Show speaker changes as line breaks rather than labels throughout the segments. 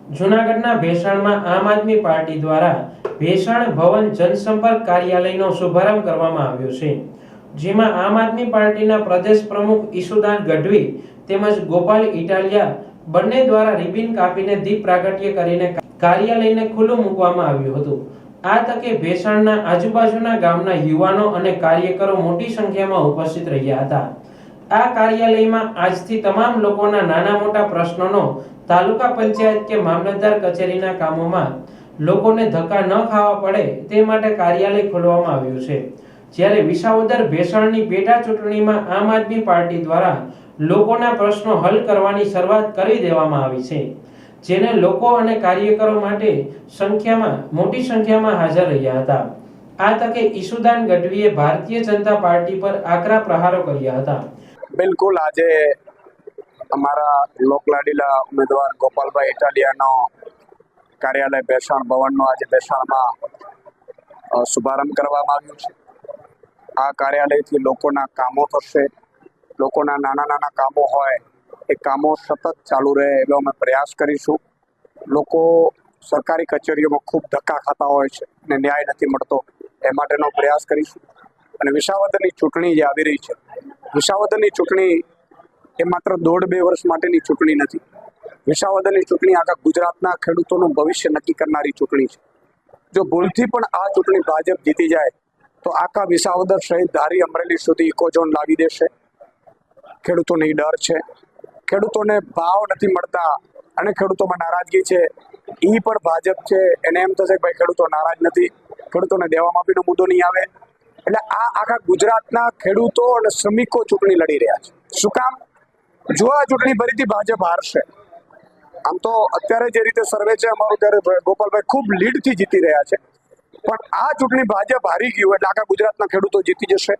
જૂનાગઢના ભેસાણમાં આમ આદમી પાર્ટી દ્વારા ભેસાણ ભવન જનસંપર્ક કાર્યાલયનો શુભારંભ કરવામાં આવ્યો છે, જેમાં આમ આદમી પાર્ટીના પ્રદેશ પ્રમુખ ઈશુદાન ગઢવી તેમજ ગોપાલ ઇટાલિયા બંને દ્વારા રિબિન કાપીને દીપ પ્રાગટ્ય કરીને કાર્યાલયને ખુલ્લું મૂકવામાં આવ્યું હતું। આ તકે ભેસાણના આજુબાજુના ગામના યુવાનો અને કાર્યકરો મોટી સંખ્યામાં ઉપસ્થિત રહ્યા હતા। આ કાર્યાલયમાં આજથી તમામ લોકોના નાના મોટા પ્રશ્નોનો તાલુકા પંચાયત કે મામલતદાર કચેરીના કામોમાં લોકોને ધક્કા ન ખાવા પડે તે માટે કાર્યાલય ખોલવામાં આવ્યું છે। જ્યારે વિસાવદર ભેસાણની પેટા ચૂંટણીમાં આમ આદમી પાર્ટી દ્વારા લોકોના પ્રશ્નો હલ કરવાની શરૂઆત કરી દેવામાં આવી છે, જેને લોકો અને કાર્યકરો માટે મોટી સંખ્યામાં હાજર રહ્યા હતા। આ તકે ઈશુદાન ગઢવીએ ભારતીય જનતા પાર્ટી પર આકરા પ્રહારો કર્યા હતા।
બિલકુલ, આજે અમારા લોકલાડીલા ઉમેદવાર ગોપાલભાઈ ઇટાલિયાનો કાર્યાલય ભેસાણ ભવનનો આજે ભેસાણમાં શુભારંભ કરવામાં આવ્યો છે। આ કાર્યાલયથી લોકોના કામો થશે, લોકોના નાના નાના કામો હોય એ કામો સતત ચાલુ રહે એવો અમે પ્રયાસ કરીશું। લોકો સરકારી કચેરીઓમાં ખૂબ ધક્કા ખાતા હોય છે અને ન્યાય નથી મળતો, એ માટેનો પ્રયાસ કરીશું। અને વિસાવદરની ચૂંટણી જે આવી રહી છે, વિસાવદરની ચૂંટણી એ માત્ર 1.5-2 વર્ષ માટેની ચૂંટણી નથી। વિસાવદરની ચૂંટણી આખા ગુજરાતના ખેડૂતોનું ભવિષ્ય નક્કી કરનારી ચૂંટણી છે। જો ભૂલથી પણ આ ચૂંટણી ભાજપ જીતી જાય તો આખા વિસાવદર સહિત ધારી અમરેલી સુધી ઇકોઝોન લાવી દેશે। ખેડૂતોને ડર છે, ખેડૂતોને ભાવ નથી મળતા અને ખેડૂતોમાં નારાજગી છે, એ પણ ભાજપ છે એને એમ થશે કે ભાઈ ખેડૂતો નારાજ નથી, ખેડૂતોને દેવા માફીનો મુદ્દો નહીં આવે। એટલે આ આખા ગુજરાતના ખેડૂતો અને શ્રમિકો ચૂંટણી લડી રહ્યા છે। શું કામ? જો આ ચૂંટણી ફરીથી ભાજપ હારશે, આમ તો અત્યારે જે રીતે સર્વે છે અમારું, ત્યારે ગોપાલભાઈ ખૂબ લીડથી જીતી રહ્યા છે, પણ આ ચૂંટણી ભાજપ હારી ગયું એટલે આખા ગુજરાતના ખેડૂતો જીતી જશે।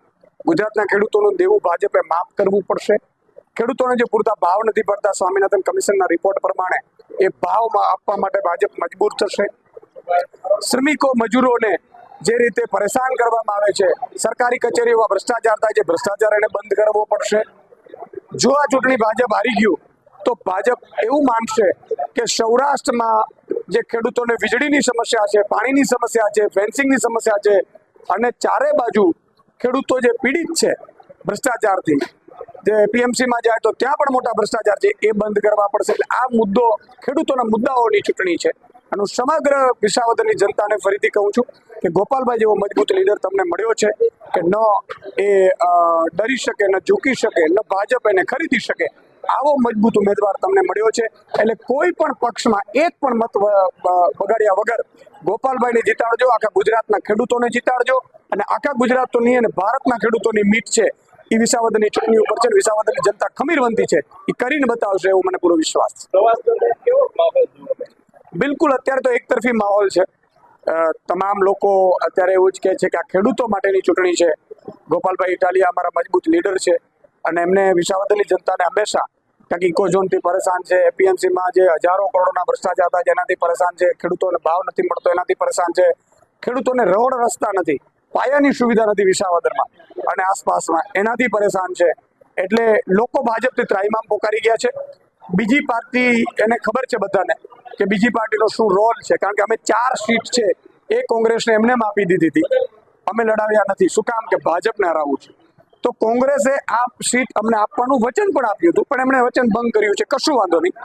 ગુજરાતના ખેડૂતોનું દેવું ભાજપે માફ કરવું પડશે। ખેડૂતોને જે પૂરતા ભાવ નથી પડતા, સ્વામિનાથન કમિશનના રિપોર્ટ પ્રમાણે એ ભાવમાં આપવા માટે ભાજપ મજબૂર થશે। શ્રમિકો મજૂરોને જે રીતે પરેશાન કરવામાં આવે છે, સરકારી કચેરીઓમાં ભ્રષ્ટાચાર થાય છે, ભ્રષ્ટાચાર એને બંધ કરવો પડશે। જો આ ચૂંટણી ભાજપ હારી ગયું તો ભાજપ એવું માનશે કે સૌરાષ્ટ્રમાં જે ખેડૂતોને વીજળીની સમસ્યા છે, પાણીની સમસ્યા છે, ફેન્સિંગની સમસ્યા છે અને ચારે બાજુ ખેડૂતો જે પીડિત છે ભ્રષ્ટાચારથી, જે પીએમસીમાં જાય તો ત્યાં પણ મોટા ભ્રષ્ટાચાર છે, એ બંધ કરવા પડશે। એટલે આ મુદ્દો ખેડૂતોના મુદ્દાઓની ચૂંટણી છે અને હું સમગ્ર વિસાવદરની જનતાને ફરીથી કહું છું કે ગોપાલભાઈ જેવો મજબૂત લીડર તમને મળ્યો છે કે ન એ ડરી શકે, ન ઝૂકી શકે, ન ભાજપ એને ખરીદી શકે, આવો મજબૂત ઉમેદવાર તમને મળ્યો છે। એટલે કોઈ પણ પક્ષમાં એક પણ મત બગાડ્યા વગર ગોપાલભાઈને જીતાડજો, આખા ગુજરાતના ખેડૂતોને જીતાડજો અને આખા ગુજરાતની અને ભારતના ખેડૂતોની મીટ છે એ વિસાવદરની ચૂંટણી ઉપર છે। વિસાવદરની જનતા ખમીરવંતી છે, એ કરીને બતાવશે એવો મને પૂરો વિશ્વાસ છે। બિલકુલ, અત્યારે તો એકતરફી માહોલ છે। તમામ લોકો અત્યારે એવું જ કહે છે કે આ ખેડૂતો માટેની ચૂંટણી છે। ગોપાલભાઈ ઇટાલિયા અમારા મજબૂત લીડર છે અને એમને વિસાવદરની જનતાને હંમેશા કારણ કે ઇકોઝોનથી પરેશાન છે, એપીએમસીમાં જે હજારો કરોડોના ભ્રષ્ટાચાર થાય છે એનાથી પરેશાન છે, ખેડૂતોને ભાવ નથી મળતો એનાથી પરેશાન છે, ખેડૂતોને રોડ રસ્તા નથી, પાયાની સુવિધા નથી વિસાવદરમાં અને આસપાસમાં, એનાથી પરેશાન છે। એટલે લોકો ભાજપથી ત્રાહિમામ પોકારી ગયા છે। બીજી પાર્ટી, એને ખબર છે બધાને કે બીજી પાર્ટીનો શું રોલ છે, કારણ કે અમે 4 સીટ છે એ કોંગ્રેસને એમને આપી દીધી હતી, અમે લડાવ્યા નથી। શું કામ? કે ભાજપને હરાવવું છે। તો કોંગ્રેસે આ સીટ અમને આપવાનું વચન પણ આપ્યું હતું, પણ એમણે વચન ભંગ કર્યું છે, કશું વાંધો નહીં।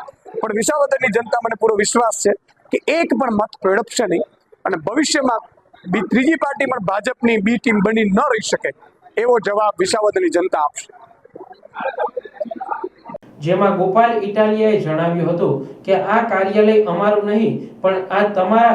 પણ વિસાવદરની જનતા મને પૂરો વિશ્વાસ છે કે એક પણ મત ફેરવશે નહીં અને ભવિષ્યમાં ત્રીજી પાર્ટી પણ ભાજપની બી ટીમ બની ન રહી શકે એવો જવાબ વિસાવદરની જનતા આપશે।
જેમાં ગોપાલ ઇટાલિયાએ જણાવ્યું હતું કે આ કાર્યાલય અમારું નહીં પણ આ તમારા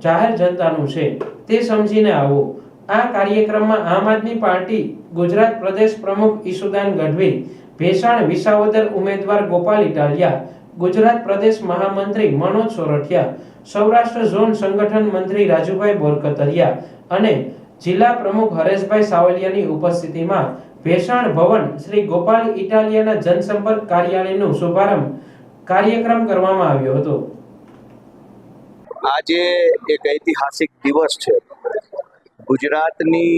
જાહેર જનતાનું છે, તે સમજીને આવો। આ કાર્યક્રમમાં આમ આદમી પાર્ટી ગુજરાત પ્રદેશ પ્રમુખ ઈશુદાન ગઢવી, ભેસાણ વિસાવદર ઉમેદવાર ગોપાલ ઇટાલિયા, ગુજરાત પ્રદેશ મહામંત્રી મનોજ સોરઠિયા, સૌરાષ્ટ્ર ઝોન સંગઠન મંત્રી રાજુભાઈ બોરકતરિયા અને જિલ્લા પ્રમુખ હરેશભાઈ સાવલિયાની ઉપસ્થિતિમાં ભેસાણ ભવન શ્રી ગોપાલ ઇટાલિયાના જનસંપર્ક કાર્યાલયનો શુભારંભ કાર્યક્રમ કરવામાં આવ્યો હતો।
આજે એક ઐતિહાસિક દિવસ છે। ગુજરાતની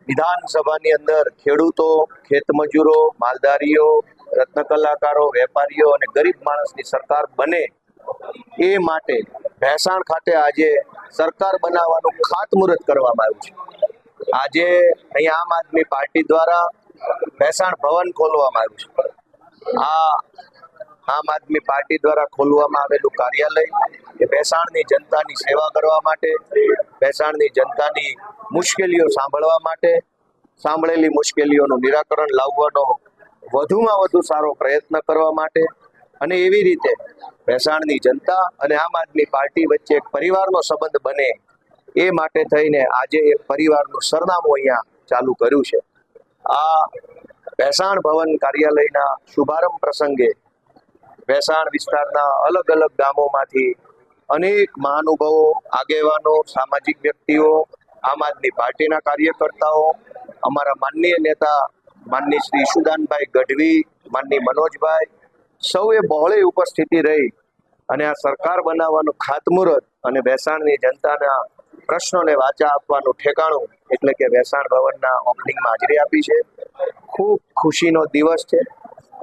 વિધાનસભાની અંદર ખેડૂતો, ખેતમજૂરો, માલધારીઓ, રત્ન કલાકારો, વેપારીઓ અને ગરીબ માણસની સરકાર બને એ માટે ભેસાણ ખાતે આજે સરકાર બનાવવાનું ખાતમુહૂર્ત કરવામાં આવ્યું છે। આજે અહીંયા આમ આદમી પાર્ટી દ્વારા ભેસાણ ભવન ખોલવામાં આવ્યું છે। આ આમ આદમી પાર્ટી દ્વારા ખોલવામાં આવેલું કાર્યાલય એ ભેસાણની જનતાની સેવા કરવા માટે, ભેસાણની જનતાની મુશ્કેલીઓ સાંભળવા માટે, સાંભળેલી મુશ્કેલીઓનું નિરાકરણ લાવવાનો વધુમાં વધુ સારો પ્રયત્ન કરવા માટે અને એવી રીતે ભેસાણની જનતા અને આમ આદમી પાર્ટી વચ્ચે એક પરિવારનો સંબંધ બને એ માટે થઈને આજે એક પરિવારનું સરનામું અહીંયા ચાલુ કર્યું છે। આ ભેસાણ ભવન કાર્યાલયના શુભારંભ પ્રસંગે ભેસાણ વિસ્તારના અલગ અલગ ગામોમાંથી અનેક મહાનુભાવો, આગેવાનો, સામાજિક વ્યક્તિઓ, આમ આદમી પાર્ટીના કાર્યકર્તાઓ, અમારા માનનીય નેતા માનનીય શ્રી ઈશુદાનભાઈ ગઢવી, માનનીય મનોજભાઈ, સૌએ બહોળી ઉપસ્થિતિ રહી અને આ સરકાર બનાવવાનું ખાતમુહૂર્ત અને ભેસાણની જનતાના પ્રશ્નોને વાચા આપવાનું ઠેકાણું એટલે કે ભેસાણ ભવનના ઓપનિંગમાં હાજરી આપી છે। ખૂબ ખુશીનો દિવસ છે।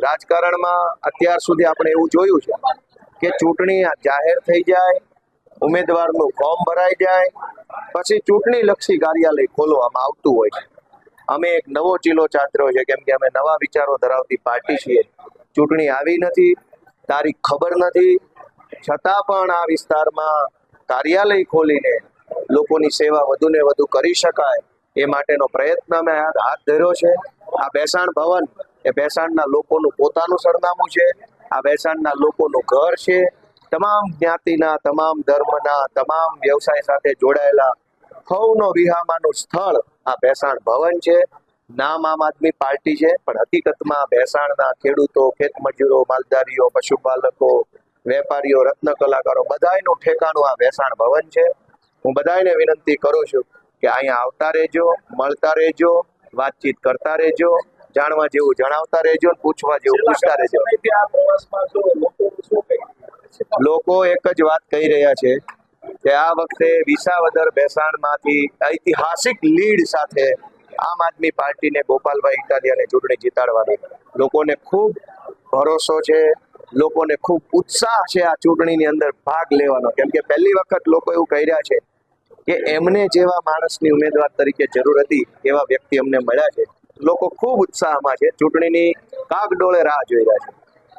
રાજકારણમાં અત્યાર સુધી આપણે એવું જોયું છે કે ચૂંટણી જાહેર થઈ જાય, ઉમેદવારનું ફોર્મ ભરાઈ જાય, પછી ચૂંટણી લક્ષી કાર્યાલય ખોલવામાં આવતું હોય છે। અમે એક નવો ચીલો ચાતર્યો છે, કેમ કે અમે નવા વિચારો ધરાવતી પાર્ટી છીએ। ચૂંટણી આવી નથી, તારીખ ખબર નથી, છતાં પણ આ વિસ્તારમાં કાર્યાલય ખોલીને લોકોની સેવા વધુ ને વધુ કરી શકાય એ માટેનો પ્રયત્ન અમે હાથ ધર્યો છે। આ ભેસાણ ભવન એ ભેસાણના લોકોનું પોતાનું સરનામું છે, આ ભેસાણના લોકોનું ઘર છે। તમામ જ્ઞાતિના, તમામ ધર્મના, તમામ વ્યવસાય સાથે જોડાયેલા સૌનો વિહામાનું સ્થળ આ ભેસાણ ભવન છે। નામ આમ આદમી પાર્ટી છે, પણ હકીકતમાં ભેસાણના ખેડૂતો, ખેતમજૂરો, માલધારીઓ, પશુપાલકો, વેપારીઓ, રત્ન કલાકારો બધાયનું ઠેકાણું આ ભેસાણ ભવન છે। હું બધાયને વિનંતી કરું છું કે અહીંયા આવતા રહેજો, મળતા રહેજો, વાતચીત કરતા રહેજો, જાણવા જેવું જણાવતા રહેજો, પૂછવા જેવું પૂછતા રહેજો। લોકો એક જ વાત કહી રહ્યા છે કે આ વખતે વિસાવદર ભેસાણમાંથી ઐતિહાસિક લીડ સાથે આમ આદમી પાર્ટીને ગોપાલભાઈ ઇટાલિયાને ચૂંટણી જીતાડવાની લોકોને ખૂબ ભરોસો છે, લોકોને ખૂબ ઉત્સાહ છે આ ચૂંટણીની અંદર ભાગ લેવાનો, કેમ કે પહેલી વખત લોકો એવું કહી રહ્યા છે કે એમને જેવા માણસની ઉમેદવાર તરીકે જરૂર હતી એવા વ્યક્તિ અમને મળ્યા છે। લોકો ખૂબ ઉત્સાહમાં છે, ચૂંટણીની કાગડોળે રાહ જોઈ રહ્યા છે।